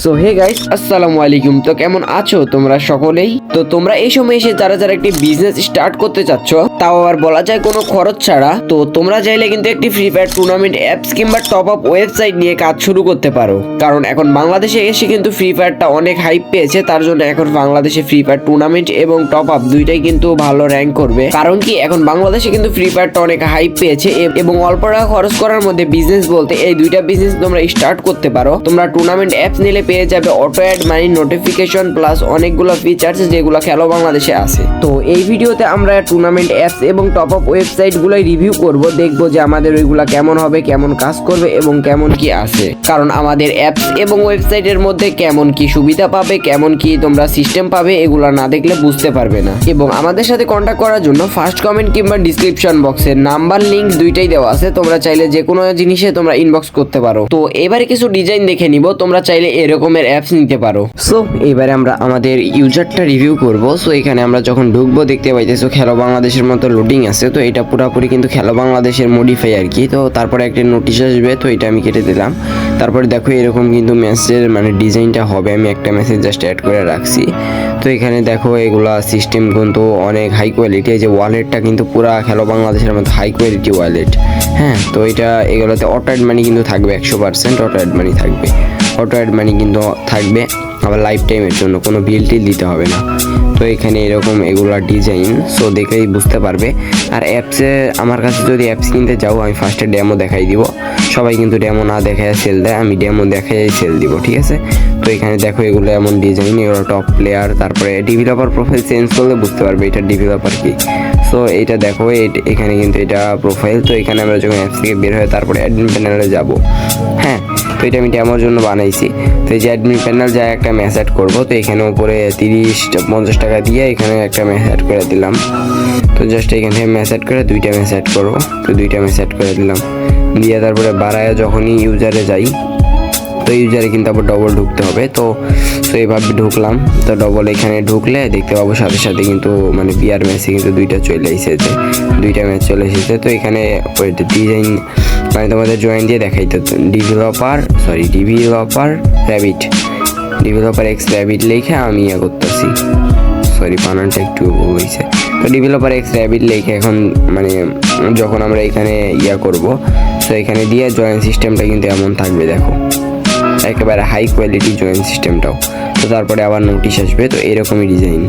So hey guys, আসসালামু আলাইকুম। তো কেমন আছো তোমরা সকলেই? তো তোমরা এই সময় এসে যারা যারা একটি বিজনেস স্টার্ট করতে চাচ্ছ, তাও আবার বলা যায় কোনো খরচ ছাড়া, তো তোমরা চাইলে কিন্তু একটি ফ্রি ফায়ার টুর্নামেন্ট অ্যাপস কিংবা টপ আপ ওয়েবসাইট নিয়ে কাজ শুরু করতে পারো। কারণ এখন বাংলাদেশে এসে কিন্তু ফ্রি ফায়ারটা অনেক হাইপ পেয়েছে, তার জন্য এখন বাংলাদেশে ফ্রি ফায়ার টুর্নামেন্ট এবং টপ আপ দুইটাই কিন্তু ভালো র্যাঙ্ক করবে। কারণ কি, এখন বাংলাদেশে কিন্তু ফ্রি ফায়ারটা অনেক হাইপ পেয়েছে এবং অল্প টাকা খরচ করার মধ্যে বিজনেস বলতে এই দুইটা বিজনেস তোমরা স্টার্ট করতে পারো। তোমরা টুর্নামেন্ট অ্যাপস নিলে পেয়ে যাবে auto add money, notification plus অনেকগুলো ফিচার্স যেগুলো খেলো বাংলাদেশে আছে। তো এই ভিডিওতে আমরা টুর্নামেন্ট অ্যাপস এবং টপ আপ ওয়েবসাইট গুলাই রিভিউ করব, দেখবো যে আমাদের ওইগুলা কেমন হবে, কেমন কাজ করবে এবং কেমন কি আছে। কারণ আমাদের অ্যাপস এবং ওয়েবসাইটের মধ্যে কেমন কি সুবিধা পাবে, কেমন কি তোমরা সিস্টেম পাবে, এগুলা না দেখলে বুঝতে পারবে না। এবং আমাদের সাথে কন্ট্যাক্ট করার জন্য ফার্স্ট কমেন্ট কিংবা ডিসক্রিপশন বক্সে নাম্বার, লিংক দুইটাই দেওয়া আছে। তোমরা চাইলে যে কোনো জিনিসে তোমরা ইনবক্স করতে পারো। তো এবারে কিছু ডিজাইন দেখে নিব, তোমরা চাইলে এরকমের অ্যাপস নিতে পারো। সো এবারে আমরা আমাদের ইউজারটা রিভিউ করব। সো এখানে আমরা যখন ঢুকবো দেখতে পাইতেছো খেলো বাংলাদেশের মতো লোডিং আছে। তো এটা পুরোপুরি কিন্তু খেলো বাংলাদেশের মডিফাই আর কি। তো তারপরে একটা নোটিশ আসবে, তো এটা আমি কেটে দিলাম। তারপরে দেখো এরকম কিন্তু মেসেজের মানে ডিজাইনটা হবে। আমি একটা মেসেজ জাস্ট অ্যাড করে রাখছি। তো এখানে দেখো এগুলা সিস্টেম কিন্তু অনেক হাই কোয়ালিটি। এই যে ওয়ালেটটা কিন্তু পুরা খেলো বাংলাদেশের মতো হাই কোয়ালিটি ওয়ালেট। হ্যাঁ, তো এটা এগুলোতে অটো অ্যাড মানি কিন্তু থাকবে, 100% অটো অ্যাড মানি থাকবে। অটো অ্যাড মানি কিন্তু থাকবে, আবার লাইফ টাইমের জন্য কোনো বিল টিল দিতে হবে না। তো এখানে এরকম এগুলা ডিজাইন, সো দেখেই বুঝতে পারবে। আর অ্যাপসে আমার কাছে যদি অ্যাপস কিনতে যাও, আমি ফার্স্টে ডেমো দেখাই দিব। সবাই কিন্তু ডেমো না দেখায় সেল দেয়, আমি ডেমো দেখাই সেল দিব, ঠিক আছে? তো এখানে দেখো এগুলো এমন ডিজাইন, এগুলো টপ প্লেয়ার। তারপরে ডেভেলপার প্রোফাইল চেঞ্জ করলে বুঝতে পারবে এটা ডেভেলপার কি। সো এইটা দেখো এখানে কিন্তু এটা প্রোফাইল। তো এখানে আমরা যখন অ্যাপস থেকে বের হয়ে তারপরে অ্যাডমিন প্যানেলে যাব। হ্যাঁ, তো এটা আমি ডেমোর জন্য বানাইছি। তো এই যে অ্যাডমিন প্যানেল যায় একটা ম্যাচ অ্যাড করবো। তো এখানে উপরে 30-50 টাকা দিয়ে এখানে একটা ম্যাচ অ্যাড করে দিলাম। তো জাস্ট এখান থেকে ম্যাচ অ্যাড করে দুইটা ম্যাচ অ্যাড করবো। তো দুইটা ম্যাচ অ্যাড করে দিলাম, দিয়ে তারপরে বাড়ায় যখনই ইউজারে যাই, তো ইউজারে কিন্তু আবার ডবল ঢুকতে হবে। তো এইভাবে ঢুকলাম। তো ডবল এখানে ঢুকলে দেখতে পাবো সাথে সাথে কিন্তু মানে বিয়ার ম্যাচে কিন্তু দুইটা চলে এসেছে, দুইটা ম্যাচ চলে এসেছে। তো এখানে ডিজাইন মানে তোমাদের জয়েন দিয়ে দেখাইতে developer rabbit, developer x rabbit লিখে আমি ইয়ে করতেছি। সরি, বানানটা একটু হয়েছে। তো ডেভেলপার এক্স র্যাবিট লিখে এখন মানে যখন আমরা এখানে ইয়া করব, তো এখানে দিয়ে জয়েন সিস্টেমটা কিন্তু এমন থাকবে, দেখো একেবারে হাই কোয়ালিটি জয়েন সিস্টেমটাও। তো তারপরে আবার নোটিশ আসবে। তো এরকমই ডিজাইন।